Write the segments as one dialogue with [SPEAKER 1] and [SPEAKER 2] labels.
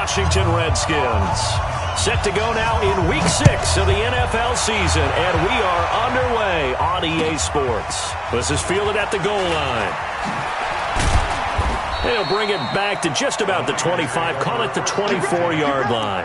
[SPEAKER 1] Washington Redskins. Set to go now in Week 6 of the NFL season, and we are underway on EA Sports. This is fielded at the goal line. They'll bring it back to just about the 25, call it the 24-yard line.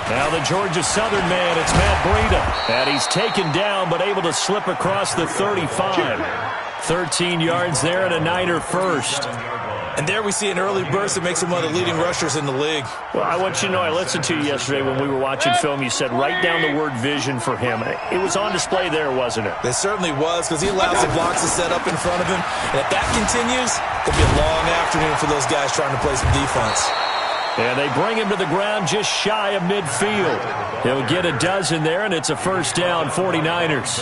[SPEAKER 1] Now the Georgia Southern man, it's Matt Breida. And he's taken down but able to slip across the 35. 13 yards there and a Niner first.
[SPEAKER 2] And there we see an early burst that makes him one of the leading rushers in the league.
[SPEAKER 1] Well, I want you to know, I listened to you yesterday when we were watching film. You said write down the word vision for him. It was on display there, wasn't it?
[SPEAKER 2] It certainly was, because he allows the blocks to set up in front of him. And if that continues, it'll be a long afternoon for those guys trying to play some defense.
[SPEAKER 1] And they bring him to the ground just shy of midfield. He'll get a dozen there, and it's a first down, 49ers.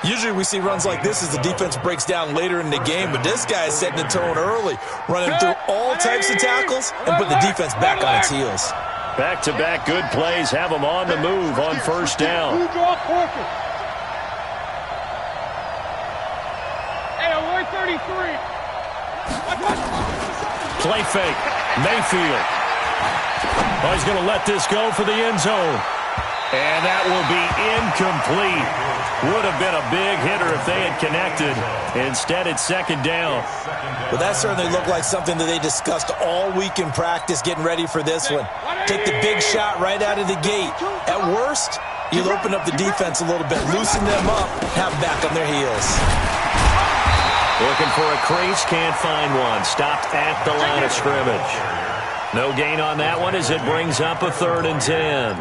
[SPEAKER 2] Usually we see runs like this as the defense breaks down later in the game, but this guy is setting the tone early, running through all types of tackles and put the defense back on its heels.
[SPEAKER 1] Back-to-back good plays have them on the move on first down. Play fake. Mayfield. Oh, he's going to let this go for the end zone. And that will be incomplete. Would have been a big hitter if they had connected. Instead, it's second down.
[SPEAKER 2] Well, that certainly looked like something that they discussed all week in practice, getting ready for this one. Take the big shot right out of the gate. At worst, you'll open up the defense a little bit, loosen them up, have them back on their heels.
[SPEAKER 1] Looking for a crease, can't find one. Stopped at the line of scrimmage. No gain on that one as it brings up a 3rd and 10.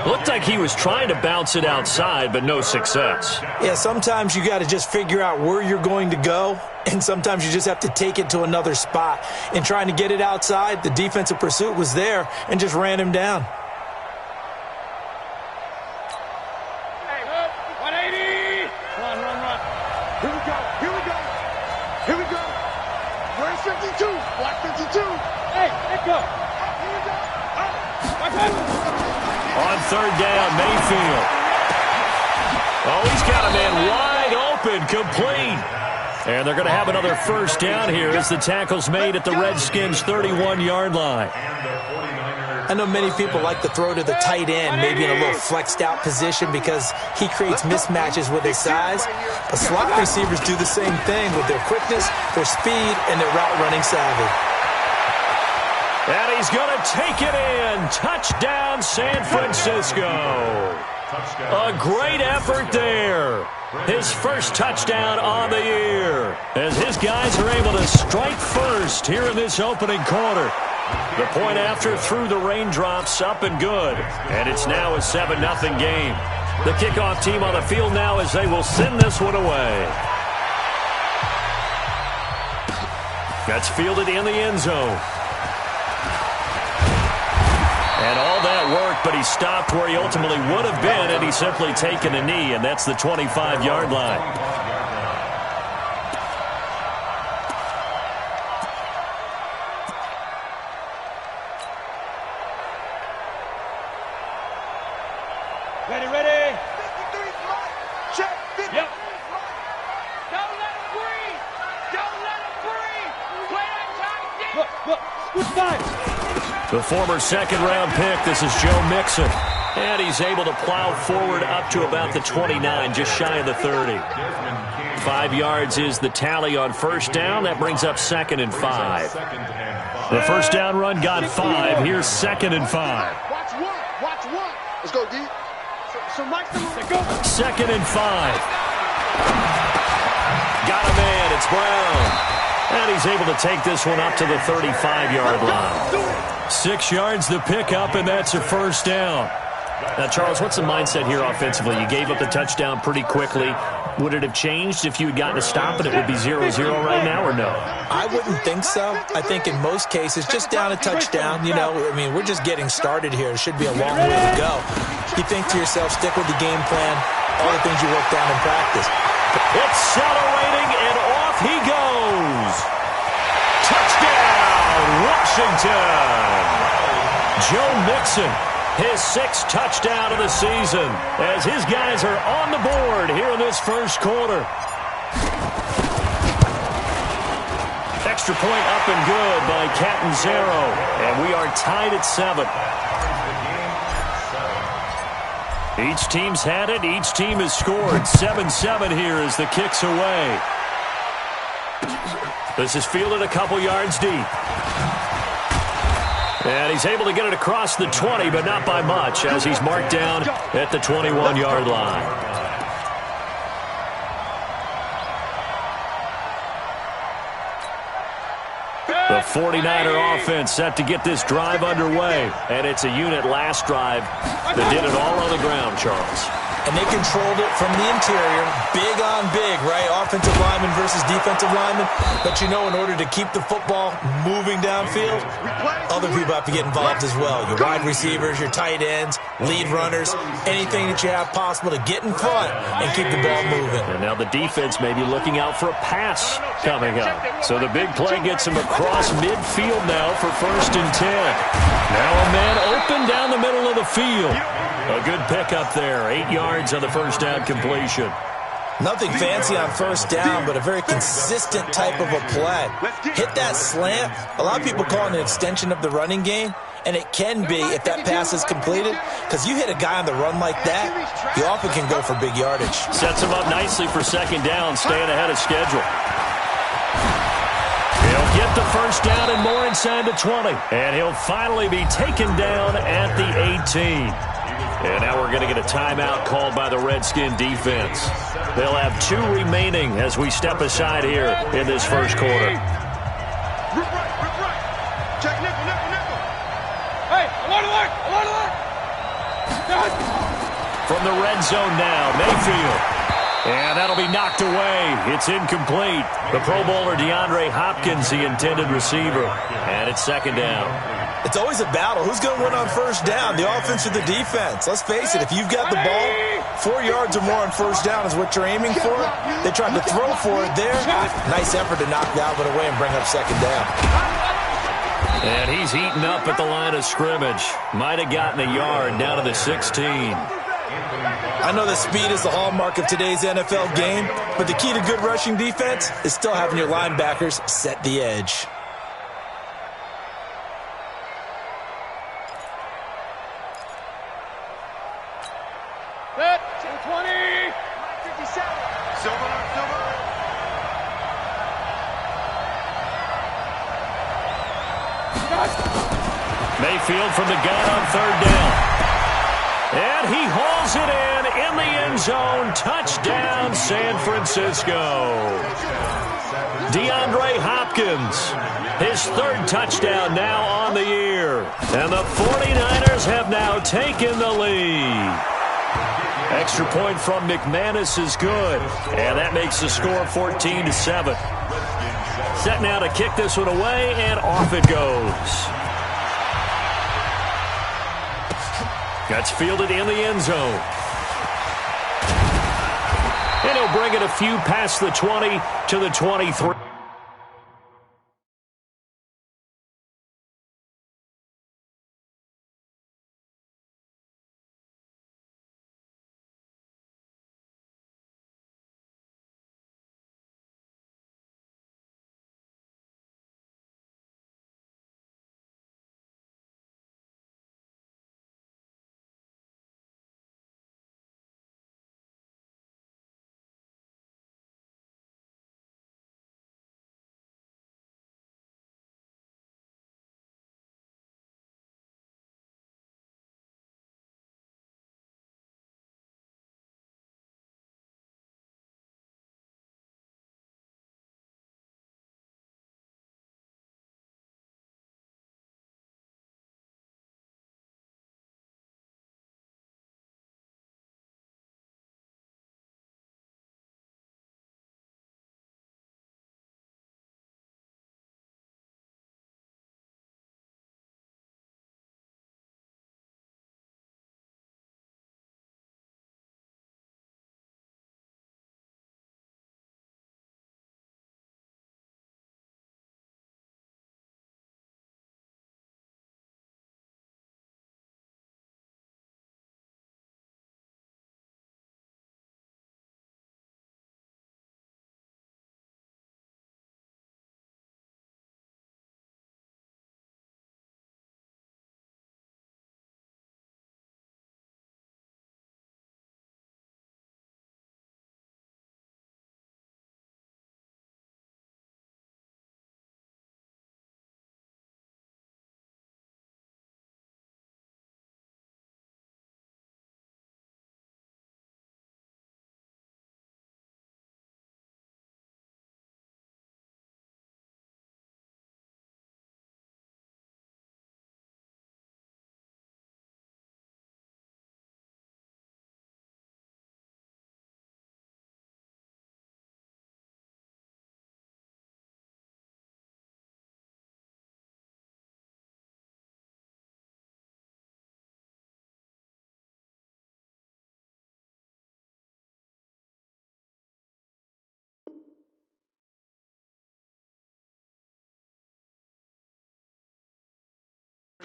[SPEAKER 1] Looked like he was trying to bounce it outside, but no success.
[SPEAKER 2] Yeah, sometimes you got to just figure out where you're going to go, and sometimes you just have to take it to another spot. In trying to get it outside, the defensive pursuit was there and just ran him down.
[SPEAKER 1] On 3rd down, Mayfield. Oh, he's got a man wide open, complete. And they're going to have another first down here as the tackle's made at the Redskins' 31-yard line.
[SPEAKER 2] I know many people like to throw to the tight end, maybe in a little flexed out position because he creates mismatches with his size. But slot receivers do the same thing with their quickness, their speed, and their route running savvy.
[SPEAKER 1] And he's going to take it in. Touchdown, San Francisco. A great effort there. His first touchdown on the year as his guys are able to strike first here in this opening quarter. The point after through the raindrops, up and good. And it's now a 7-0 game. The kickoff team on the field now as they will send this one away. That's fielded in the end zone. And all that work, but he stopped where he ultimately would have been, and he's simply taken a knee, and that's the 25-yard line.
[SPEAKER 3] Ready. Check. Yep. Don't let him breathe. Play that tight. Look. Good time.
[SPEAKER 1] The former second-round pick, this is Joe Mixon. And he's able to plow forward up to about the 29, just shy of the 30. 5 yards is the tally on first down. That brings up 2nd and 5. The first down run got 5. Here's 2nd and 5.
[SPEAKER 3] Watch one. Let's go, D. So Mike's the move. Go.
[SPEAKER 1] 2nd and 5. Got a man. It's Brown. And he's able to take this one up to the 35-yard line. 6 yards the pickup, and that's a first down. Now, Charles, what's the mindset here offensively? You gave up the touchdown pretty quickly. Would it have changed if you had gotten a stop and it would be 0-0 right now, or no?
[SPEAKER 2] I wouldn't think so. I think in most cases, just down a touchdown, we're just getting started here. It should be a long way to go. You think to yourself, stick with the game plan, all the things you worked down in practice.
[SPEAKER 1] Accelerating, and off he goes. Touchdown, Washington. Joe Mixon, his 6th touchdown of the season, as his guys are on the board here in this first quarter. Extra point up and good by Catanzaro, and we are tied at 7. Each team's had it. Each team has scored. 7-7 here as the kick's away. This is fielded a couple yards deep. And he's able to get it across the 20, but not by much, as he's marked down at the 21-yard line. The 49er offense set to get this drive underway. And it's a unit last drive that did it all on the ground, Charles.
[SPEAKER 2] And they controlled it from the interior, big on big, right? Offensive lineman versus defensive lineman. But you know, in order to keep the football moving downfield, other people have to get involved as well. Your wide receivers, your tight ends, lead runners, anything that you have possible to get in front and keep the ball moving.
[SPEAKER 1] And now the defense may be looking out for a pass coming up. So the big play gets him across midfield now for 1st and 10. Now a man open down the middle of the field. A good pickup there. 8 yards on the first down completion.
[SPEAKER 2] Nothing fancy on first down, but a very consistent type of a play. Hit that slant. A lot of people call it an extension of the running game, and it can be if that pass is completed, because you hit a guy on the run like that, you often can go for big yardage.
[SPEAKER 1] Sets him up nicely for 2nd down, staying ahead of schedule. He'll get the first down and more inside the 20, and he'll finally be taken down at the 18. And now we're going to get a timeout called by the Redskin defense. They'll have 2 remaining as we step aside here in this first quarter.
[SPEAKER 3] Rip right. Check nickel. Hey, alert.
[SPEAKER 1] From the red zone now, Mayfield. And that'll be knocked away. It's incomplete. The Pro Bowler DeAndre Hopkins, the intended receiver. And it's 2nd down.
[SPEAKER 2] It's always a battle. Who's going to win on first down, the offense or the defense? Let's face it, if you've got the ball, 4 yards or more on first down is what you're aiming for. They tried to throw for it there. Nice effort to knock that one away and bring up 2nd down.
[SPEAKER 1] And he's heating up at the line of scrimmage. Might have gotten a yard down to the 16.
[SPEAKER 2] I know that speed is the hallmark of today's NFL game, but the key to good rushing defense is still having your linebackers set the edge.
[SPEAKER 3] Set. 220. 57. Silver.
[SPEAKER 1] Mayfield from the gun on 3rd down. And he hauls it in the end zone. Touchdown, San Francisco. DeAndre Hopkins, his 3rd touchdown now on the year. And the 49ers have now taken the lead. Extra point from McManus is good. And that makes the score 14-7. Set now to kick this one away, and off it goes. That's fielded in the end zone. And he'll bring it a few past the 20 to the 23.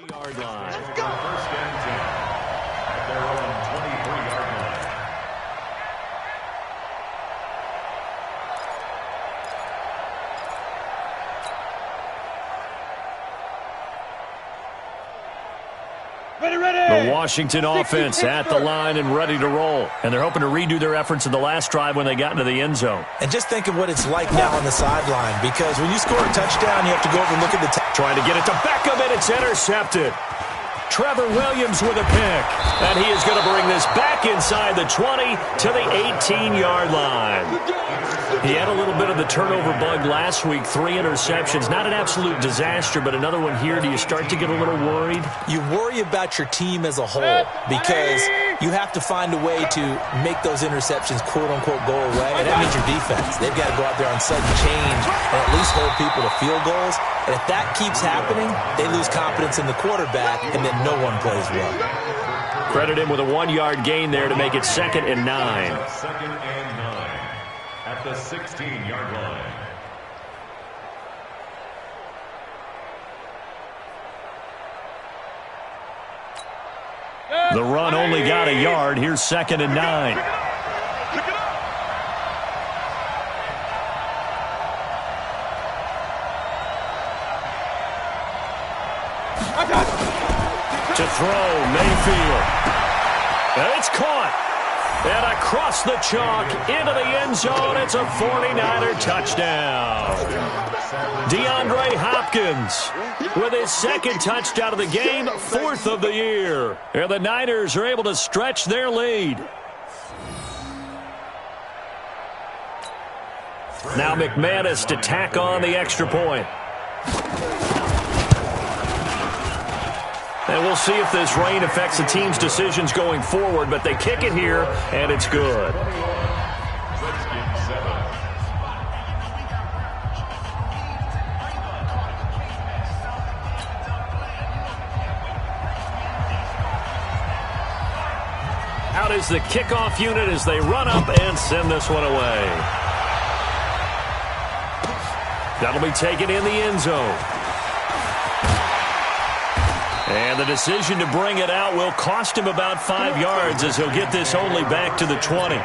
[SPEAKER 1] 20-yard line.
[SPEAKER 3] Let's go.
[SPEAKER 4] First and 10 at their own 23-yard line.
[SPEAKER 1] The Washington offense at the line and ready to roll. And they're hoping to redo their efforts in the last drive when they got into the end zone.
[SPEAKER 2] And just think of what it's like now on the sideline, because when you score a touchdown, you have to go over and look at the
[SPEAKER 1] Trying to get it to Beckham, and it's intercepted. Trevor Williams with a pick. And he is going to bring this back inside the 20 to the 18-yard line. He had a little bit of the turnover bug last week, 3 interceptions. Not an absolute disaster, but another one here. Do you start to get a little worried?
[SPEAKER 2] You worry about your team as a whole because you have to find a way to make those interceptions, quote-unquote, go away, and that means your defense. They've got to go out there on sudden change and at least hold people to field goals. And if that keeps happening, they lose confidence in the quarterback, and then no one plays well.
[SPEAKER 1] Credit him with a 1-yard gain there to make it 2nd and 9.
[SPEAKER 4] 2nd and 9 at the 16-yard line.
[SPEAKER 1] The run only got a yard. Here's 2nd and 9. To throw, Mayfield. And it's caught. And across the chalk, into the end zone, it's a 49er touchdown. DeAndre Hopkins with his 2nd touchdown of the game, 4th of the year. And the Niners are able to stretch their lead. Now McManus to tack on the extra point. And we'll see if this rain affects the team's decisions going forward, but they kick it here, and it's good. Out is the kickoff unit as they run up and send this one away. That'll be taken in the end zone. And the decision to bring it out will cost him about 5 yards as he'll get this only back to the 20.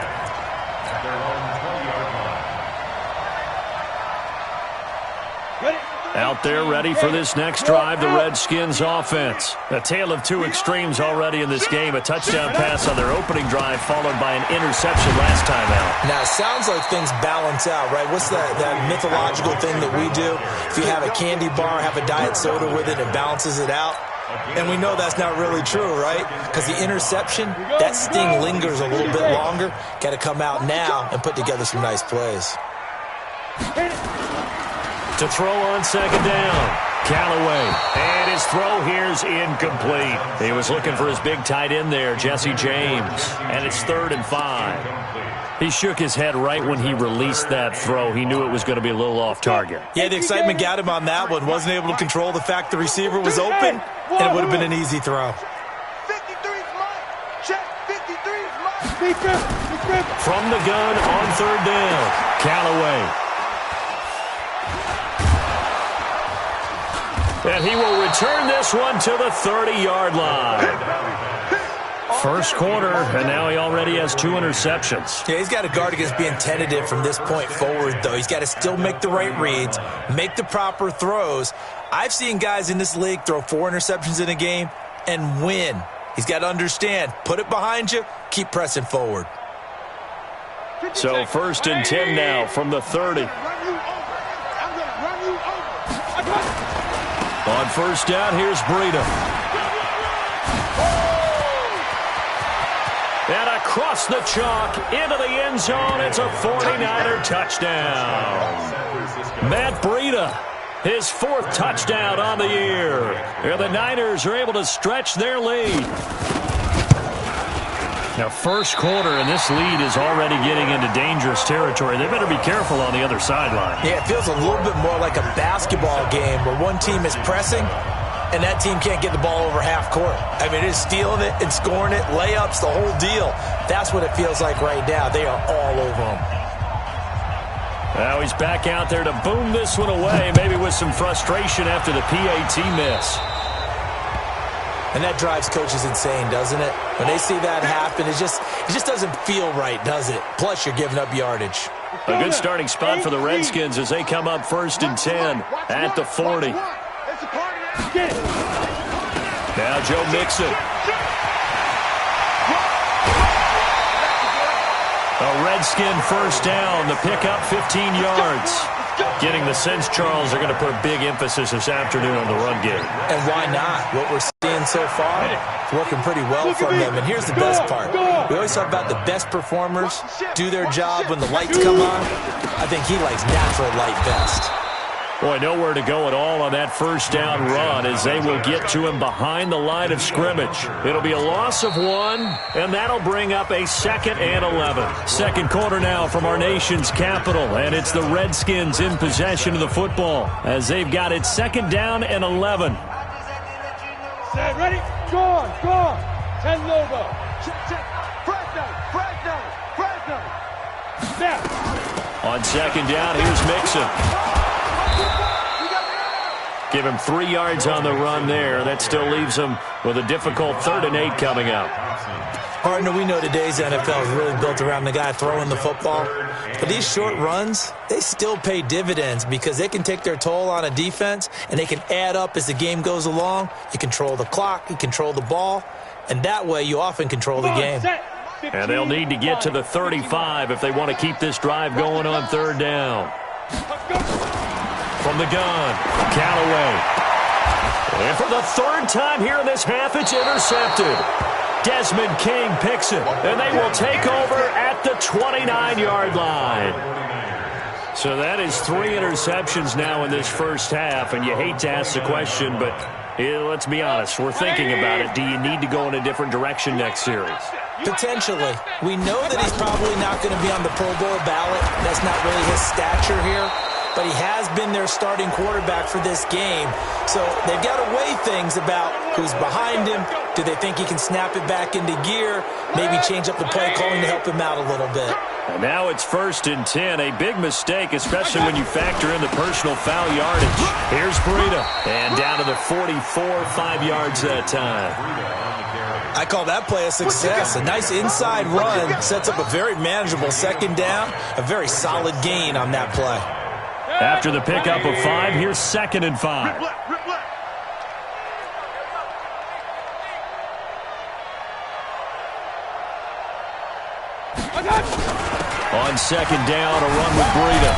[SPEAKER 1] Out there ready for this next drive, the Redskins offense. A tale of two extremes already in this game. A touchdown pass on their opening drive followed by an interception last time out.
[SPEAKER 2] Now, it sounds like things balance out, right? What's that mythological thing that we do? If you have a candy bar, have a diet soda with it, it balances it out. And we know that's not really true, right? Because the interception, that sting lingers a little bit longer. Got to come out now and put together some nice plays.
[SPEAKER 1] To throw on 2nd down, Callaway. And his throw here's incomplete. He was looking for his big tight end there, Jesse James. And it's 3rd and 5. He shook his head right when he released that throw. He knew it was going to be a little off target.
[SPEAKER 2] Yeah, the excitement got him on that one. Wasn't able to control the fact the receiver was open, and it would have been an easy throw.
[SPEAKER 3] 53's mine. Check. 53's mine.
[SPEAKER 1] From the gun on 3rd down, Callaway. And he will return this one to the 30-yard line. First quarter, and now he already has 2 interceptions.
[SPEAKER 2] Yeah, he's got to guard against being tentative from this point forward, though. He's got to still make the right reads, make the proper throws. I've seen guys in this league throw 4 interceptions in a game and win. He's got to understand, put it behind you, keep pressing forward.
[SPEAKER 1] So 1st and 10 now from the 30. On 1st down, here's Breida. And across the chalk, into the end zone, it's a 49er touchdown. Matt Breida, his 4th touchdown on the year. And the Niners are able to stretch their lead. Now, first quarter, and this lead is already getting into dangerous territory. They better be careful on the other sideline.
[SPEAKER 2] Yeah, it feels a little bit more like a basketball game where one team is pressing and that team can't get the ball over half court. I mean, it is stealing it and scoring it, layups, the whole deal. That's what it feels like right now. They are all over them.
[SPEAKER 1] Now he's back out there to boom this one away, maybe with some frustration after the PAT miss.
[SPEAKER 2] And that drives coaches insane, doesn't it? When they see that happen, it just doesn't feel right, does it? Plus, you're giving up yardage.
[SPEAKER 1] A good starting spot for the Redskins as they come up 1st and 10 at the 40. Now Joe Mixon. A Redskin first down. The pickup 15 yards. Getting the sense, Charles, they're going to put big emphasis this afternoon on the run game.
[SPEAKER 2] And why not? What we're seeing so far, it's working pretty well from them. And here's the best part. We always talk about the best performers do their job when the lights come on. I think he likes natural light best.
[SPEAKER 1] Boy, nowhere to go at all on that first down run as they will get to him behind the line of scrimmage. It'll be a loss of 1, and that'll bring up a 2nd and 11. Second quarter now from our nation's capital, and it's the Redskins in possession of the football as they've got it 2nd down and 11.
[SPEAKER 5] Set, ready? Go on. 10 logo. Fresno. Now.
[SPEAKER 1] On 2nd down, here's Mixon. Give him 3 yards on the run there. That still leaves him with a difficult 3rd and 8 coming up.
[SPEAKER 2] Partner, we know today's NFL is really built around the guy throwing the football. But these short runs, they still pay dividends because they can take their toll on a defense, and they can add up as the game goes along. You control the clock, you control the ball, and that way you often control the game.
[SPEAKER 1] And they'll need to get to the 35 if they want to keep this drive going on 3rd down. From the gun, Callaway. And for the 3rd time here in this half, it's intercepted. Desmond King picks it, and they will take over at the 29-yard line. So that is 3 interceptions now in this first half, and you hate to ask the question, but let's be honest, we're thinking about it. Do you need to go in a different direction next series?
[SPEAKER 2] Potentially. We know that he's probably not going to be on the Pro Bowl ballot. That's not really his stature here. But he has been their starting quarterback for this game. So they've got to weigh things about who's behind him. Do they think he can snap it back into gear? Maybe change up the play calling to help him out a little bit.
[SPEAKER 1] And now it's 1st and 10. A big mistake, especially when you factor in the personal foul yardage. Here's Breida. And down to the 44, 5 yards that time.
[SPEAKER 2] I call that play a success. A nice inside run sets up a very manageable 2nd down. A very solid gain on that play.
[SPEAKER 1] After the pickup of 5, here's 2nd and 5. On 2nd down, a run with Breida.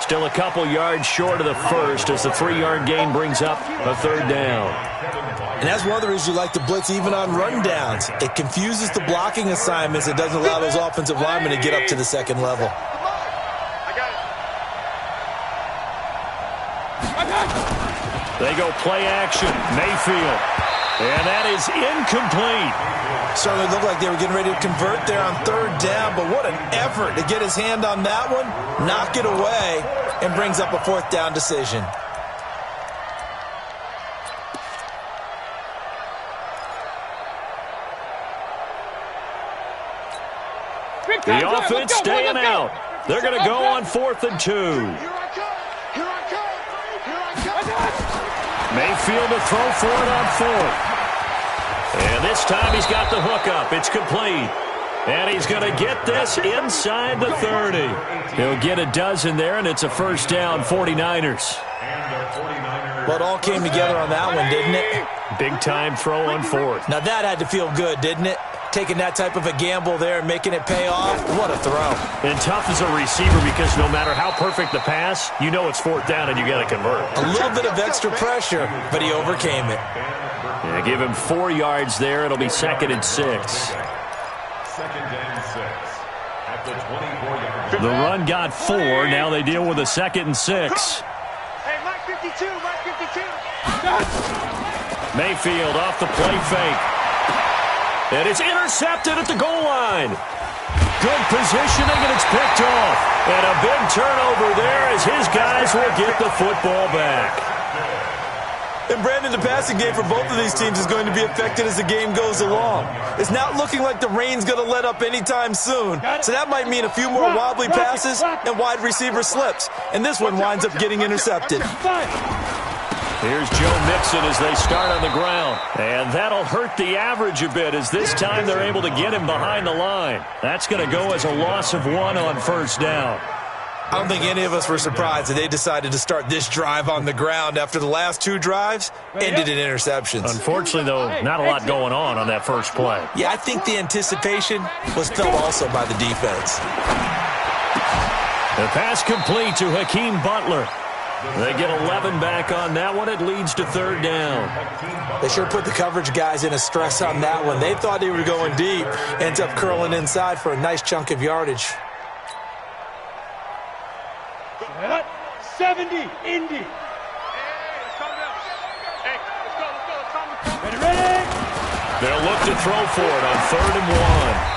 [SPEAKER 1] Still a couple yards short of the first as the 3-yard gain brings up a 3rd down.
[SPEAKER 2] And that's one of the reasons you like to blitz even on rundowns. It confuses the blocking assignments. It doesn't allow those offensive linemen to get up to the 2nd level.
[SPEAKER 1] They go play action. Mayfield. And that is incomplete.
[SPEAKER 2] Certainly looked like they were getting ready to convert there on 3rd down, but what an effort to get his hand on that one, knock it away, and brings up a 4th down decision.
[SPEAKER 1] The offense staying out. They're going to go on 4th and 2. Mayfield to throw for it on 4th. And this time he's got the hook up. It's complete. And he's going to get this inside the 30. He'll get a dozen there, and it's a 1st down, 49ers.
[SPEAKER 2] Well, it all came together on that one, didn't it?
[SPEAKER 1] Big time throw on 4th.
[SPEAKER 2] Now that had to feel good, didn't it? Taking that type of a gamble there and making it pay off. What a throw.
[SPEAKER 1] And tough as a receiver because no matter how perfect the pass, you know it's 4th down and you got to convert.
[SPEAKER 2] A little bit of extra pressure, but he overcame it.
[SPEAKER 1] Yeah, give him 4 yards there. It'll be 2nd and 6.
[SPEAKER 4] 2nd and 6 at the 24-yard line.
[SPEAKER 1] The run got 4. Now they deal with a 2nd and 6.
[SPEAKER 3] Hey, Mike 52.
[SPEAKER 1] Mayfield off the play fake. And it's intercepted at the goal line. Good positioning, and it's picked off. And a big turnover there as his guys will get the football back.
[SPEAKER 2] And Brandon, the passing game for both of these teams is going to be affected as the game goes along. It's not looking like the rain's going to let up anytime soon. So that might mean a few more wobbly passes and wide receiver slips. And this one winds up getting intercepted.
[SPEAKER 1] Here's Joe Mixon as they start on the ground. And that'll hurt the average a bit as this time they're able to get him behind the line. That's going to go as a loss of 1 on first down.
[SPEAKER 2] I don't think any of us were surprised that they decided to start this drive on the ground after the last 2 drives ended in interceptions.
[SPEAKER 1] Unfortunately, though, not a lot going on that first play.
[SPEAKER 2] Yeah, I think the anticipation was felt also by the defense.
[SPEAKER 1] The pass complete to Hakeem Butler. They get 11 back on that one. It leads to third down.
[SPEAKER 2] They sure put the coverage guys in a stress on that one. They thought they were going deep. Ends up curling inside for a nice chunk of yardage.
[SPEAKER 5] 70, Indy. Ready?
[SPEAKER 1] They'll look to throw for it on 3rd and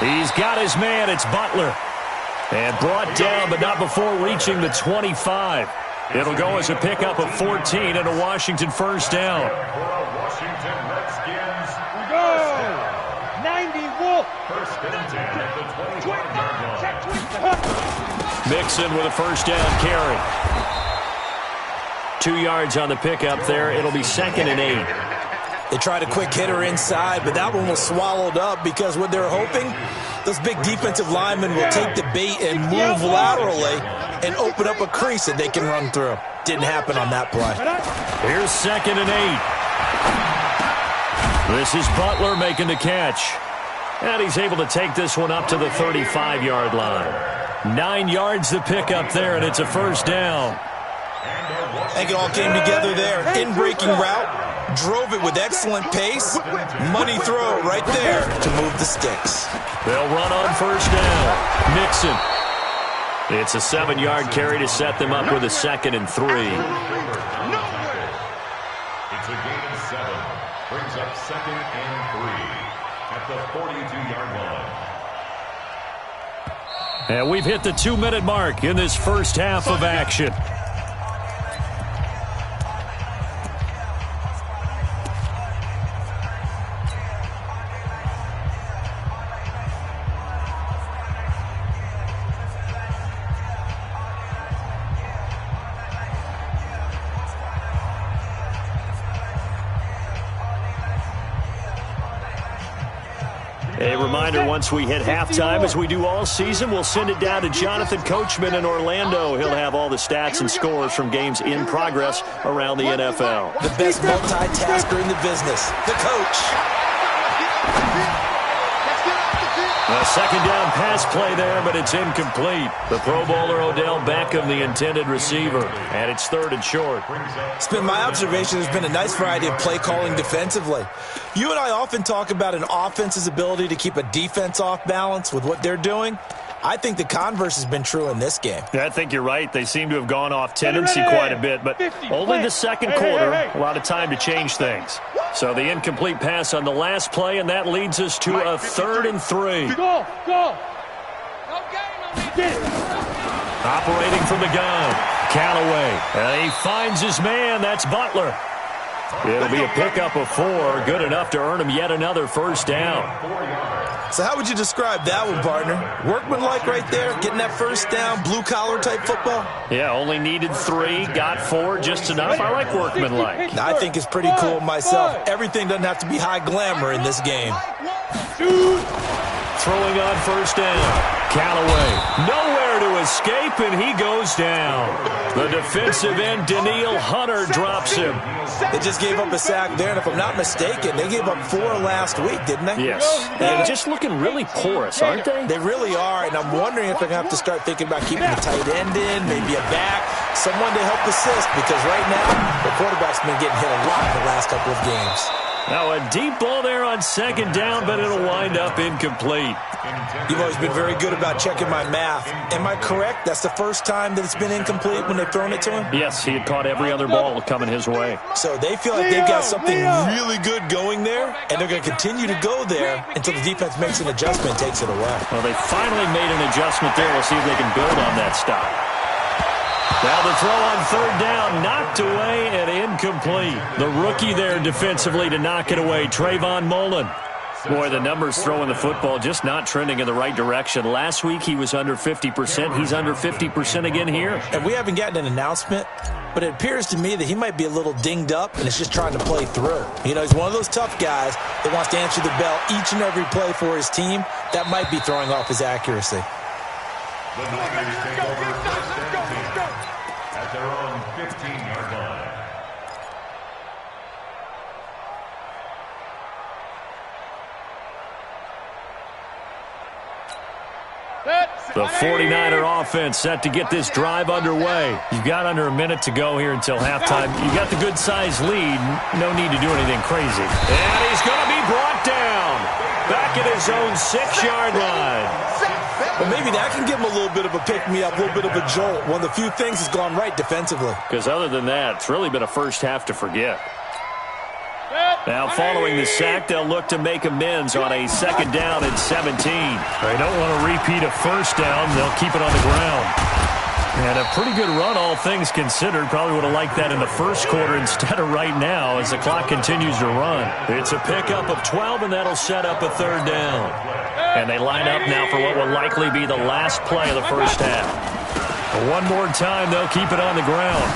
[SPEAKER 1] 1. He's got his man. It's Butler. And brought down, but not before reaching the 25. It'll go as a pickup of 14 and a Washington first down.
[SPEAKER 5] Go! 90, Wolf.
[SPEAKER 4] First and 10 at the 25-yard line.
[SPEAKER 1] Mixon with a first down carry. 2 yards on the pickup there. It'll be 2nd and 8.
[SPEAKER 2] They tried a quick hitter inside, but that one was swallowed up because what they're hoping, those big defensive linemen will take the bait and move laterally and open up a crease that they can run through. Didn't happen on that play.
[SPEAKER 1] Here's 2nd and 8. This is Butler making the catch. And he's able to take this one up to the 35-yard line. 9 yards the pickup there, and it's a first down.
[SPEAKER 2] I think it all came together there. In-breaking route, drove it with excellent pace. Money throw right there to move the sticks.
[SPEAKER 1] They'll run on first down. Mixon. It's a 7-yard carry to set them up with a 2nd and 3.
[SPEAKER 4] It's a gain of 7. Brings up 2nd and 3 at the 42-yard line.
[SPEAKER 1] And we've hit the 2-minute mark in this first half of action. A reminder, once we hit halftime, as we do all season, we'll send it down to Jonathan Coachman in Orlando. He'll have all the stats and scores from games in progress around the NFL.
[SPEAKER 2] The best multitasker in the business, the coach.
[SPEAKER 1] A second down pass play there, but it's incomplete. The Pro Bowler Odell Beckham, the intended receiver, and it's 3rd and short.
[SPEAKER 2] It's been my observation there's been a nice variety of play calling defensively. You and I often talk about an offense's ability to keep a defense off balance with what they're doing. I think the converse has been true in this game.
[SPEAKER 1] Yeah, I think you're right. They seem to have gone off tendency quite a bit, but only the second quarter, a lot of time to change things. So the incomplete pass on the last play, and that leads us to a 3rd and 3.
[SPEAKER 5] Go!
[SPEAKER 1] Operating from the gun, Callaway. And he finds his man. That's Butler. It'll be a pickup of 4, good enough to earn him yet another first down.
[SPEAKER 2] So how would you describe that one, partner? Workmanlike right there, getting that first down, blue-collar type football?
[SPEAKER 1] Yeah, only needed 3, got 4, just enough. I like workmanlike.
[SPEAKER 2] I think it's pretty cool myself. Everything doesn't have to be high glamour in this game.
[SPEAKER 1] Throwing on first down. Callaway, nowhere to escape, and he goes down. The defensive end, Daniil Hunter, drops him.
[SPEAKER 2] They just gave up a sack there, and if I'm not mistaken, they gave up 4 last week, didn't they?
[SPEAKER 1] Yes. And just looking really porous, aren't they?
[SPEAKER 2] They really are, and I'm wondering if they're going to have to start thinking about keeping a tight end in, maybe a back, someone to help assist, because right now, the quarterback's been getting hit a lot in the last couple of games.
[SPEAKER 1] Now a deep ball there on second down, but it'll wind up incomplete.
[SPEAKER 2] You've always been very good about checking my math. Am I correct? That's the first time that it's been incomplete when they've thrown it to him?
[SPEAKER 1] Yes, he had caught every other ball coming his way.
[SPEAKER 2] So they feel like they've got something really good going there, and they're going to continue to go there until the defense makes an adjustment and takes it away.
[SPEAKER 1] Well, they finally made an adjustment there. We'll see if they can build on that stop. Now the throw on third down, knocked away and incomplete. The rookie there defensively to knock it away, Trayvon Mullen. Boy, the numbers throwing the football just not trending in the right direction. Last week he was under 50%. He's under 50% again here.
[SPEAKER 2] And we haven't gotten an announcement, but it appears to me that he might be a little dinged up and is just trying to play through. You know, he's one of those tough guys that wants to answer the bell each and every play for his team. That might be throwing off his accuracy.
[SPEAKER 4] The Niners take over first and 10 at their own 15-yard line.
[SPEAKER 1] The 49er offense set to get this drive underway. You've got under a minute to go here until halftime. You've got the good-sized lead. No need to do anything crazy. And he's going to be brought down back at his own 6-yard line.
[SPEAKER 2] Well, maybe that can give him a little bit of a pick-me-up, a little bit of a jolt. One of the few things has gone right defensively.
[SPEAKER 1] Because other than that, it's really been a first half to forget. Now, following the sack, they'll look to make amends on a 2nd down and 17. They don't want to repeat a first down. They'll keep it on the ground. And a pretty good run, all things considered. Probably would have liked that in the first quarter instead of right now as the clock continues to run. It's a pickup of 12, and that'll set up a 3rd down. And they line up now for what will likely be the last play of the first half. One more time, they'll keep it on the ground.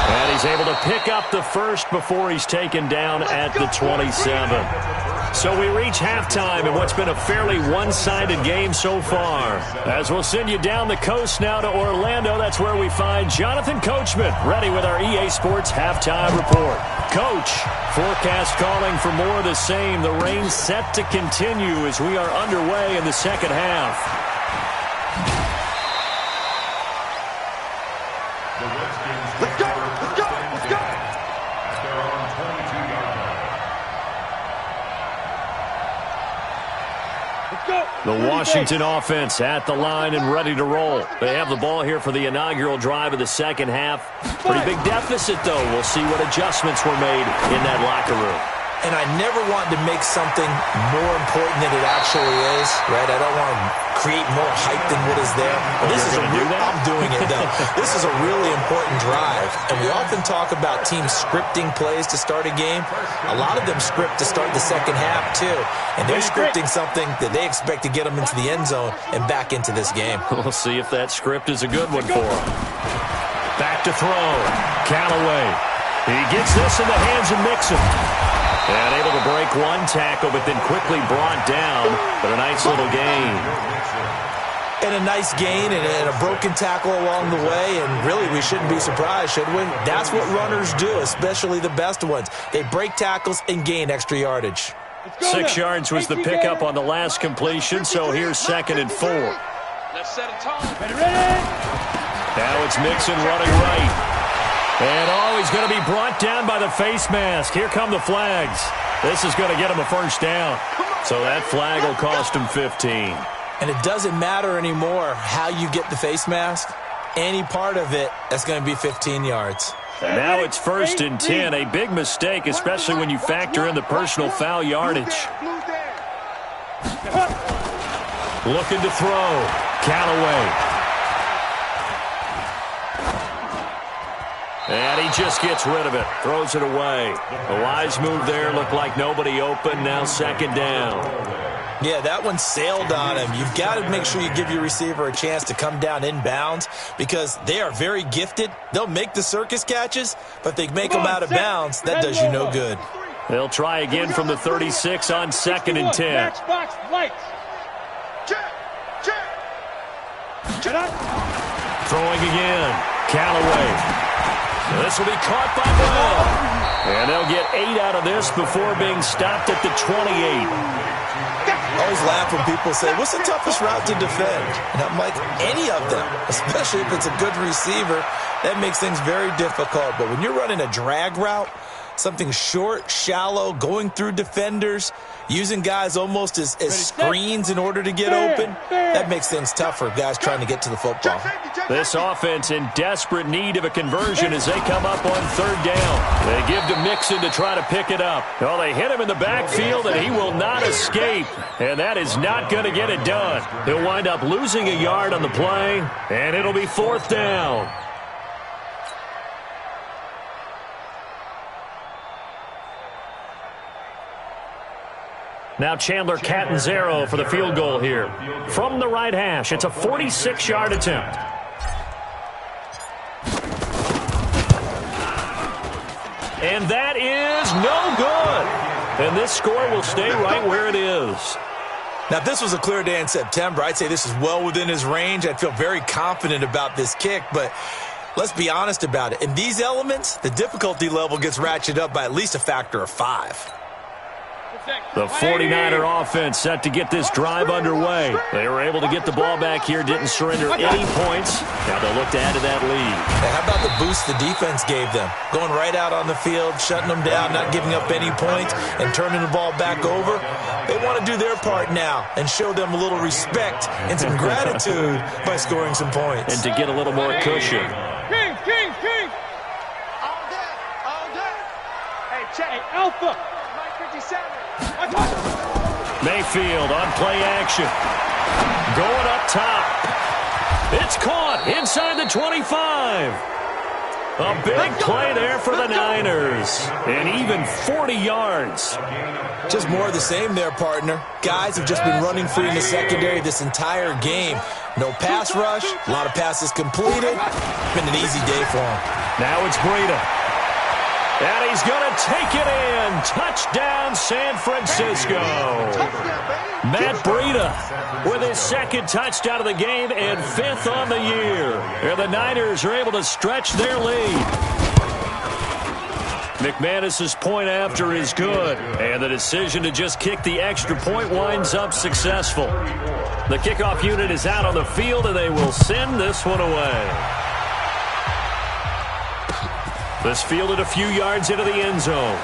[SPEAKER 1] And he's able to pick up the first before he's taken down at the 27. So we reach halftime in what's been a fairly one-sided game so far. As we'll send you down the coast now to Orlando, that's where we find Jonathan Coachman, ready with our EA Sports Halftime Report. Coach, forecast calling for more of the same. The rain set to continue as we are underway in the second half. The Washington offense at the line and ready to roll. They have the ball here for the inaugural drive of the second half. Pretty big deficit, though. We'll see what adjustments were made in that locker room.
[SPEAKER 2] And I never want to make something more important than it actually is, right? I don't want to create more hype than what is there. But this is a real, I'm doing it, though. This is a really important drive. And we often talk about teams scripting plays to start a game. A lot of them script to start the second half, too. And they're scripting something that they expect to get them into the end zone and back into this game.
[SPEAKER 1] We'll see if that script is a good one for them. Back to throw. Callaway. He gets this in the hands of Mixon. And able to break one tackle, but then quickly brought down. But a nice little gain.
[SPEAKER 2] And a nice gain and a broken tackle along the way. And really, we shouldn't be surprised, should we? That's what runners do, especially the best ones. They break tackles and gain extra yardage.
[SPEAKER 1] 6 yards was the pickup on the last completion, so here's 2nd and 4.
[SPEAKER 3] Let's set a tone.
[SPEAKER 1] Now it's Mixon running right. And, he's going to be brought down by the face mask. Here come the flags. This is going to get him a first down. So that flag will cost him 15.
[SPEAKER 2] And it doesn't matter anymore how you get the face mask. Any part of it, that's going to be 15 yards.
[SPEAKER 1] And now it's 1st and 10. A big mistake, especially when you factor in the personal foul yardage. Looking to throw. Callaway. And he just gets rid of it. Throws it away. A wise move there. Looked like nobody open. Now 2nd down.
[SPEAKER 2] Yeah, that one sailed on him. You've got to make sure you give your receiver a chance to come down inbounds because they are very gifted. They'll make the circus catches, but if they make them out of bounds, that does you no good.
[SPEAKER 1] They'll try again from the 36 on 2nd and 10. Throwing again. Callaway. This will be caught by Brown. And they'll get 8 out of this before being stopped at the 28.
[SPEAKER 2] I always laugh when people say, what's the toughest route to defend? And I'm like, any of them, especially if it's a good receiver. That makes things very difficult. But when you're running a drag route, something short, shallow, going through defenders, using guys almost as screens in order to get open, that makes things tough for guys trying to get to the football.
[SPEAKER 1] This offense in desperate need of a conversion as they come up on 3rd down. They give to Mixon to try to pick it up. Well, they hit him in the backfield, and he will not escape. And that is not going to get it done. He'll wind up losing a yard on the play, and it'll be 4th down. Now Chandler Catanzaro for the field goal here. From the right hash, it's a 46-yard attempt. And that is no good. And this score will stay right where it is.
[SPEAKER 2] Now, if this was a clear day in September, I'd say this is well within his range. I'd feel very confident about this kick, but let's be honest about it. In these elements, the difficulty level gets ratcheted up by at least a factor of 5.
[SPEAKER 1] The 49er offense set to get this drive underway. They were able to get the ball back here, didn't surrender any points. Now they'll look to add to that lead.
[SPEAKER 2] Now, how about the boost the defense gave them? Going right out on the field, shutting them down, not giving up any points, and turning the ball back over. They want to do their part now and show them a little respect and some gratitude by scoring some points.
[SPEAKER 1] And to get a little more cushion.
[SPEAKER 5] Kings!
[SPEAKER 3] All day. Hey, check.
[SPEAKER 5] Hey, Alpha!
[SPEAKER 3] Mike 57.
[SPEAKER 1] Mayfield on play action. Going up top. It's caught inside the 25. A big play there for the Niners. And even 40 yards.
[SPEAKER 2] Just more of the same there, partner. Guys have just been running free in the secondary this entire game. No pass rush, a lot of passes completed. Been an easy day for them.
[SPEAKER 1] Now it's Breida. And he's going to take it in. Touchdown, San Francisco. Matt Breida with his second touchdown of the game and 5th on the year. And the Niners are able to stretch their lead. McManus's point after is good. And the decision to just kick the extra point winds up successful. The kickoff unit is out on the field, and they will send this one away. This fielded a few yards into the end zone.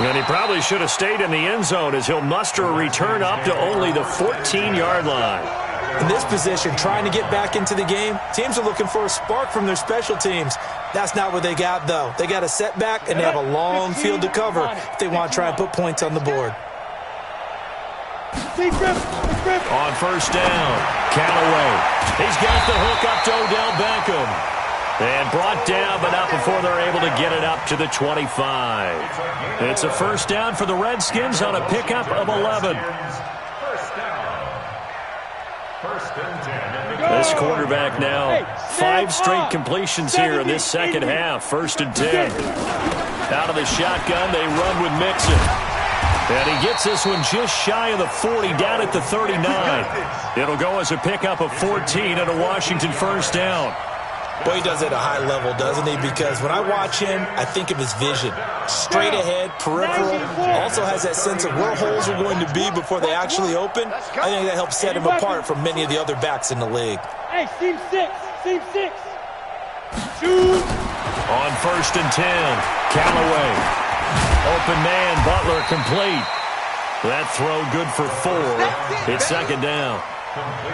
[SPEAKER 1] And he probably should have stayed in the end zone as he'll muster a return up to only the 14-yard line.
[SPEAKER 2] In this position, trying to get back into the game, teams are looking for a spark from their special teams. That's not what they got, though. They got a setback, and they have a long field to cover if they want to try and put points on the board.
[SPEAKER 1] On first down, Callaway. He's got the hook up to Odell Beckham. And brought down, but not before they're able to get it up to the 25. It's a first down for the Redskins on a pickup of 11. This quarterback now, 5 straight completions here in this second half. 1st and 10. Out of the shotgun, they run with Mixon. And he gets this one just shy of the 40, down at the 39. It'll go as a pickup of 14 and a Washington first down.
[SPEAKER 2] Boy, he does it at a high level, doesn't he? Because when I watch him, I think of his vision. Straight ahead, peripheral. Also has that sense of where holes are going to be before they actually open. I think that helps set him apart from many of the other backs in the league.
[SPEAKER 5] Hey, team 6. Shoot.
[SPEAKER 1] On 1st and 10, Callaway. Open man, Butler complete. That throw good for 4. It's 2nd down.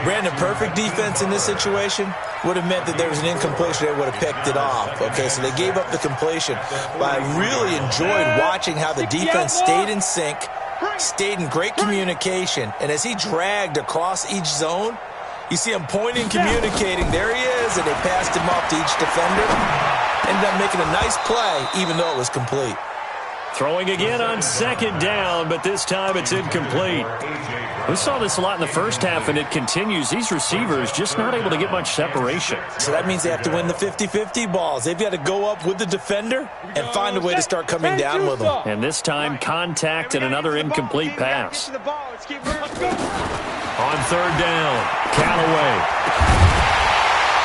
[SPEAKER 2] Brandon, perfect defense in this situation would have meant that there was an incompletion. They would have picked it off. Okay, so they gave up the completion. But I really enjoyed watching how the defense stayed in sync, stayed in great communication. And as he dragged across each zone, you see him pointing, communicating. There he is, and they passed him off to each defender. Ended up making a nice play, even though it was complete.
[SPEAKER 1] Throwing again on 2nd down, but this time it's incomplete. We saw this a lot in the first half, and it continues. These receivers just not able to get much separation.
[SPEAKER 2] So that means they have to win the 50-50 balls. They've got to go up with the defender and find a way to start coming down with them.
[SPEAKER 1] And this time, contact and another incomplete pass. On 3rd down, Callaway.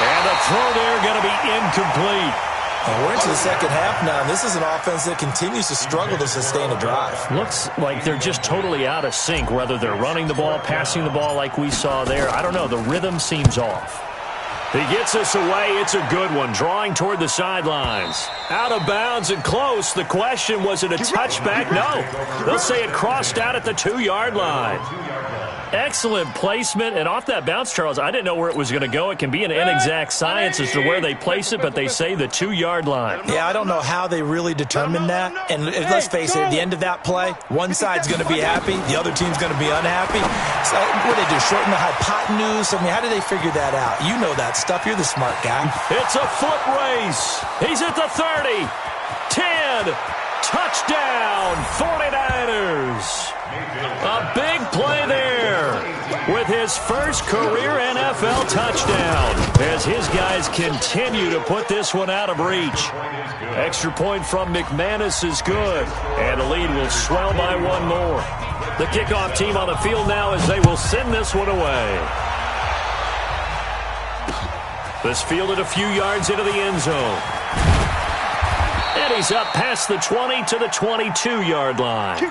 [SPEAKER 1] And the throw there going to be incomplete.
[SPEAKER 2] And we're into the second half now, and this is an offense that continues to struggle to sustain a drive.
[SPEAKER 1] Looks like they're just totally out of sync, whether they're running the ball, passing the ball like we saw there. I don't know. The rhythm seems off. He gets us away. It's a good one, drawing toward the sidelines. Out of bounds and close. The question, was it a touchback? No. They'll say it crossed out at the 2-yard line. Excellent placement, and off that bounce, Charles, I didn't know where it was going to go. It can be an inexact science as to where they place it, but they say the 2-yard line.
[SPEAKER 2] Yeah, I don't know how they really determine that. And let's face it, at the end of that play, one side's going to be happy, the other team's going to be unhappy. So what do they do, shorten the hypotenuse? I mean, how do they figure that out? You know that stuff. You're the smart guy.
[SPEAKER 1] It's a foot race. He's at the 30, 10, Touchdown, 49ers. A big play there with his first career NFL touchdown as his guys continue to put this one out of reach. Extra point from McManus is good, and the lead will swell by one more. The kickoff team on the field now as they will send this one away. This fielded a few yards into the end zone. And he's up past the 20 to the 22-yard line.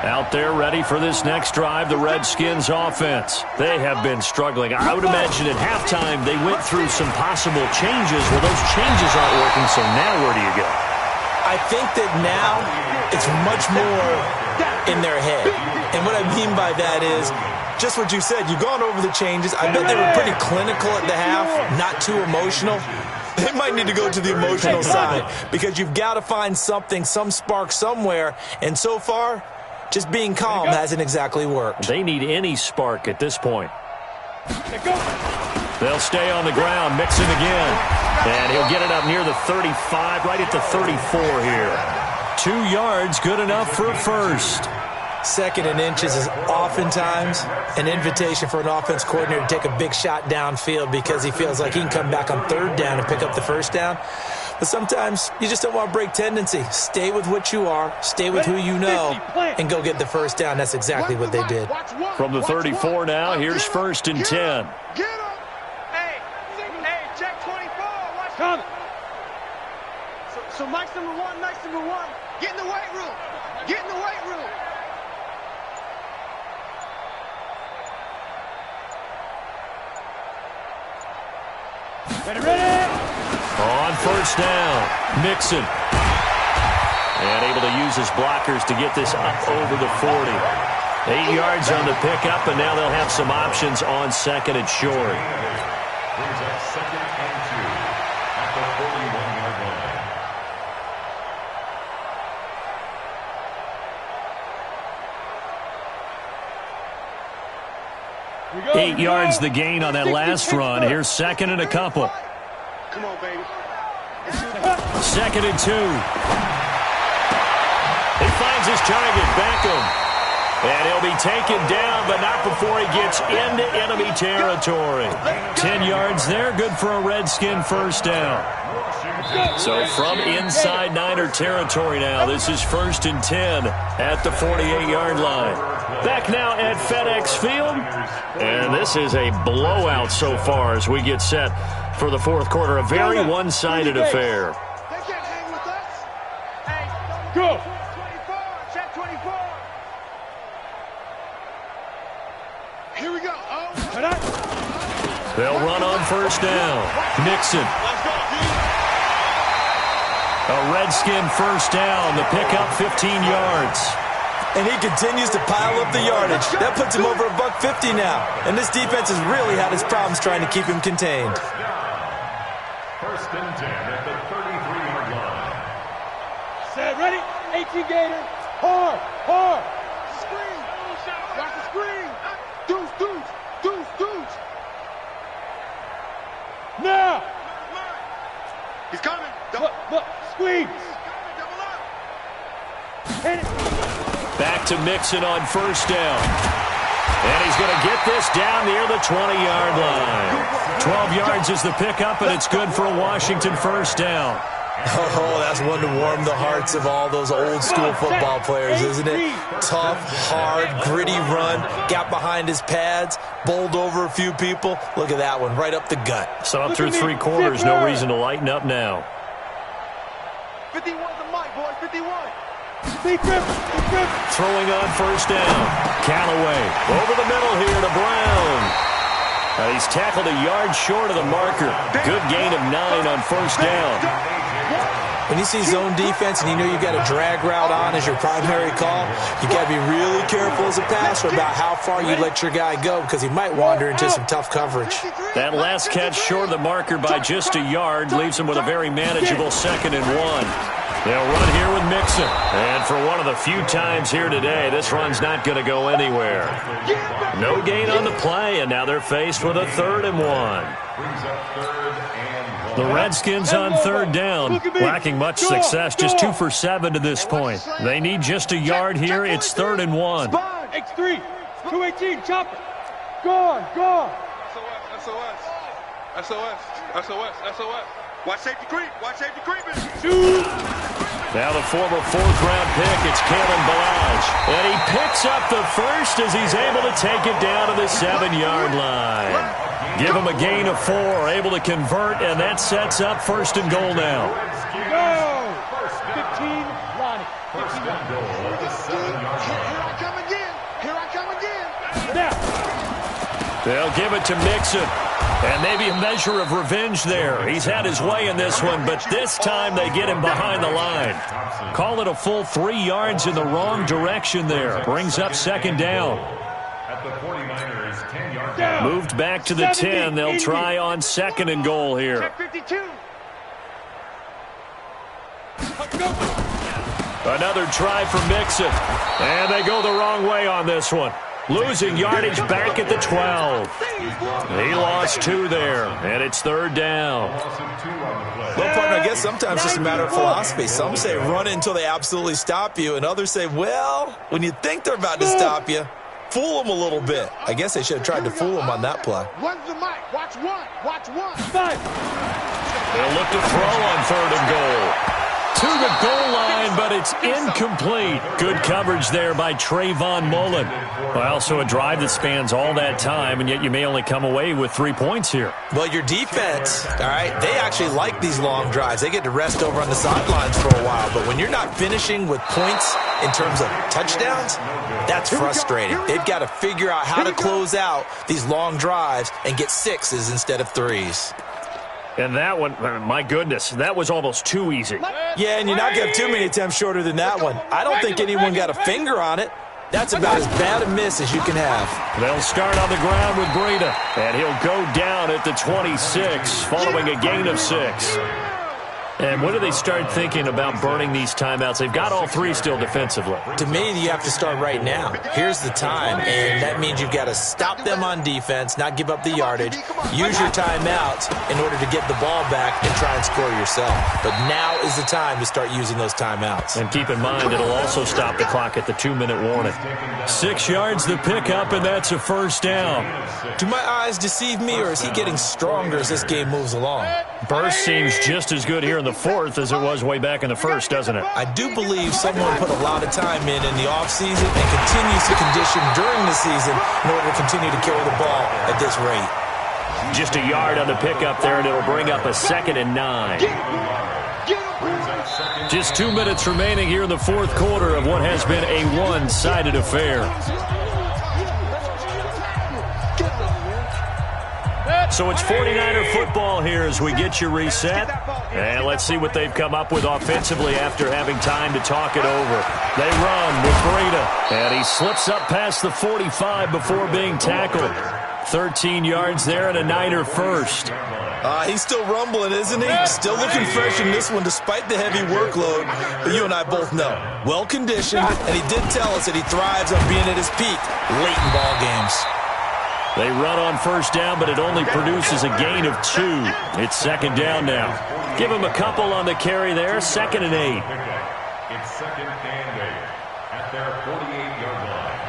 [SPEAKER 1] Out there ready for this next drive, the Redskins offense. They have been struggling. I would imagine at halftime they went through some possible changes. Well, those changes aren't working, so now where do you go?
[SPEAKER 2] I think that now it's much more in their head. And what I mean by that is just what you said. You've gone over the changes. I bet they were pretty clinical at the half, not too emotional. They might need to go to the emotional side because you've got to find something, some spark somewhere. And so far, just being calm hasn't exactly worked.
[SPEAKER 1] They need any spark at this point. They'll stay on the ground, mix it again. And he'll get it up near the 35, right at the 34 here. 2 yards, good enough for a first.
[SPEAKER 2] Second and inches is oftentimes an invitation for an offense coordinator to take a big shot downfield because he feels like he can come back on third down and pick up the first down. But sometimes you just don't want to break tendency. Stay with what you are, stay with who you know, and go get the first down. That's exactly what they did.
[SPEAKER 1] From the 34 now, here's first and 10.
[SPEAKER 3] Get him! Hey, check 24. Watch him. So Mike's number one, get in the weight room. Get in the weight room.
[SPEAKER 5] Ready?
[SPEAKER 1] On first down, Mixon. And able to use his blockers to get this up over the 40. 8 yards on the pickup, and now they'll have some options on second and short.
[SPEAKER 4] Brings up second and 2 at the 41-yard line.
[SPEAKER 1] 8 yards the gain on that last run. Here's second and a couple.
[SPEAKER 3] Come on, baby.
[SPEAKER 1] Second and 2. He finds his target, Beckham. And he'll be taken down, but not before he gets into enemy territory. 10 yards there, good for a Redskin first down. So from inside Niner territory now, this is first and 10 at the 48-yard line. Back now at FedEx Field. And this is a blowout so far as we get set for the fourth quarter. A very one-sided affair.
[SPEAKER 3] They can't hang with us. Hey,
[SPEAKER 5] Go.
[SPEAKER 3] 24. Check 24. Here we go.
[SPEAKER 1] They'll run on first down. Nixon. A Redskin first down. The pickup 15 yards.
[SPEAKER 2] And he continues to pile up the yardage. That puts him over $150 now. And this defense has really had its problems trying to keep him contained.
[SPEAKER 4] First and 10 at the 33-yard line.
[SPEAKER 5] Set, ready? 18 Gator. Hard.
[SPEAKER 3] Screen. Watch the screen. Deuce.
[SPEAKER 5] Now.
[SPEAKER 3] He's coming.
[SPEAKER 5] Look. Squeeze. Hit it.
[SPEAKER 1] Back to Mixon on first down. And he's going to get this down near the 20-yard line. 12 yards is the pickup, and it's good for a Washington first down.
[SPEAKER 2] Oh, that's one to warm the hearts of all those old-school football players, isn't it? Tough, hard, gritty run, got behind his pads, bowled over a few people. Look at that one, right up the gut.
[SPEAKER 1] So up through 3 quarters, no reason to lighten up now.
[SPEAKER 3] 51's the mic, boys. 51.
[SPEAKER 5] Big grip.
[SPEAKER 1] Throwing on first down. Callaway over the middle here to Brown. He's tackled a yard short of the marker. Good gain of 9 on first down.
[SPEAKER 2] When you see zone defense and you know you've got a drag route on as your primary call, you got to be really careful as a passer about how far you let your guy go because he might wander into some tough coverage.
[SPEAKER 1] That last catch short of the marker by just a yard leaves him with a very manageable second and 1. They'll run here with Mixon. And for one of the few times here today, this run's not going to go anywhere. No gain on the play, and now they're faced with a 3rd and 1. The Redskins on 3rd down, lacking much success, just 2 for 7 to this point. They need just a yard here. It's 3rd and 1.
[SPEAKER 5] X3, 218, chopper. Gone. SOS. Watch safety creep. Shoot.
[SPEAKER 1] Now the former 4th-round pick, it's Kalen Balaj. And he picks up the first as he's able to take it down to the 7-yard line. Give him a gain of 4, able to convert, and that sets up 1st and goal now.
[SPEAKER 5] Go. 15, Lonnie. 15
[SPEAKER 3] Here I come again.
[SPEAKER 5] Now.
[SPEAKER 1] They'll give it to Mixon. And maybe a measure of revenge there. He's had his way in this one, but this time they get him behind the line. Call it a full 3 yards in the wrong direction there. Brings up 2nd down. Moved back to the 10. They'll try on 2nd and goal here.
[SPEAKER 3] 52.
[SPEAKER 1] Another try for Mixon. And they go the wrong way on this one. Losing yardage back at the 12. He lost 2 there, and it's 3rd down.
[SPEAKER 2] Well, partner, I guess sometimes it's just a matter of philosophy. Some say run until they absolutely stop you, and others say, well, when you think they're about to stop you, fool them a little bit. I guess they should have tried to fool them on that play.
[SPEAKER 3] One's the mic. Watch one.
[SPEAKER 5] 5.
[SPEAKER 1] They'll look to throw on 3rd and goal. To the goal line, but it's incomplete. Good coverage there by Trayvon Mullen. Well, so a drive that spans all that time, and yet you may only come away with 3 points here.
[SPEAKER 2] Well, your defense, all right, they actually like these long drives. They get to rest over on the sidelines for a while, but when you're not finishing with points in terms of touchdowns, that's frustrating. They've got to figure out how to close out these long drives and get 6s instead of 3s.
[SPEAKER 1] And that one, my goodness, that was almost too easy.
[SPEAKER 2] Yeah, and you're not going to have too many attempts shorter than that one. I don't think anyone got a finger on it. That's about as bad a miss as you can have.
[SPEAKER 1] They'll start on the ground with Breida, and he'll go down at the 26, following a gain of 6. And when do they start thinking about burning these timeouts? They've got all 3 still defensively.
[SPEAKER 2] To me, you have to start right now. Here's the time, and that means you've got to stop them on defense, not give up the yardage, use your timeouts in order to get the ball back and try and score yourself. But now is the time to start using those timeouts.
[SPEAKER 1] And keep in mind, it'll also stop the clock at the 2-minute warning. 6 yards the pickup, and that's a 1st down.
[SPEAKER 2] Do my eyes deceive me, or is he getting stronger as this game moves along?
[SPEAKER 1] Burst seems just as good here in the 4th as it was way back in the 1st, doesn't it?
[SPEAKER 2] I do believe someone put a lot of time in the offseason and continues to condition during the season in order to continue to carry the ball at this rate.
[SPEAKER 1] Just a yard on the pickup there, and it'll bring up a 2nd and 9. Just 2 minutes remaining here in the 4th quarter of what has been a one-sided affair. So it's 49er football here as we get you reset. And let's see what they've come up with offensively after having time to talk it over. They run with Breida, and he slips up past the 45 before being tackled. 13 yards there and a Niner first.
[SPEAKER 2] He's still rumbling, isn't he? Still looking fresh in this one despite the heavy workload. But you and I both know, well-conditioned, and he did tell us that he thrives on being at his peak late in ball games.
[SPEAKER 1] They run on 1st down, but it only produces a gain of 2. It's 2nd down now. Give him a couple on the carry there. 2nd and 8.
[SPEAKER 4] It's 2nd and 8 at their 48-yard line.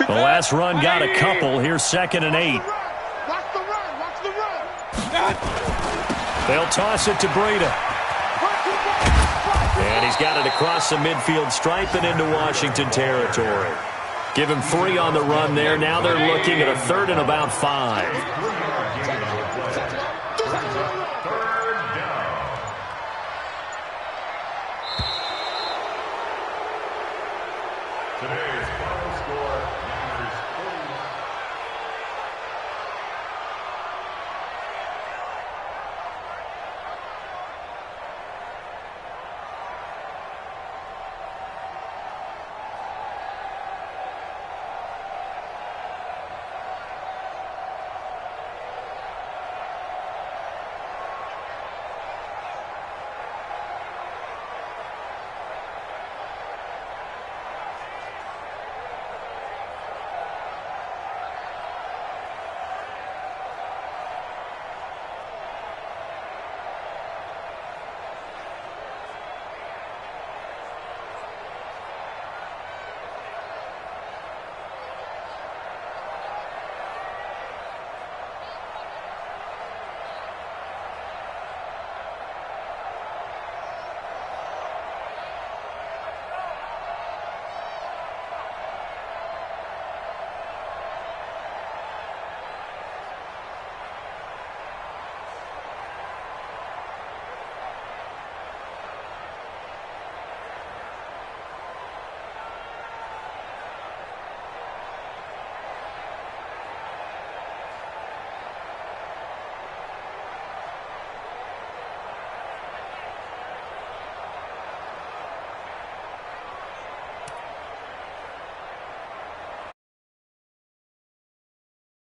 [SPEAKER 1] The last run got a couple. Here's 2nd and 8.
[SPEAKER 3] Watch the run.
[SPEAKER 1] They'll toss it to Breida. And he's got it across the midfield stripe and into Washington territory. Give him 3 on the run there. Now they're looking at a 3rd and about 5.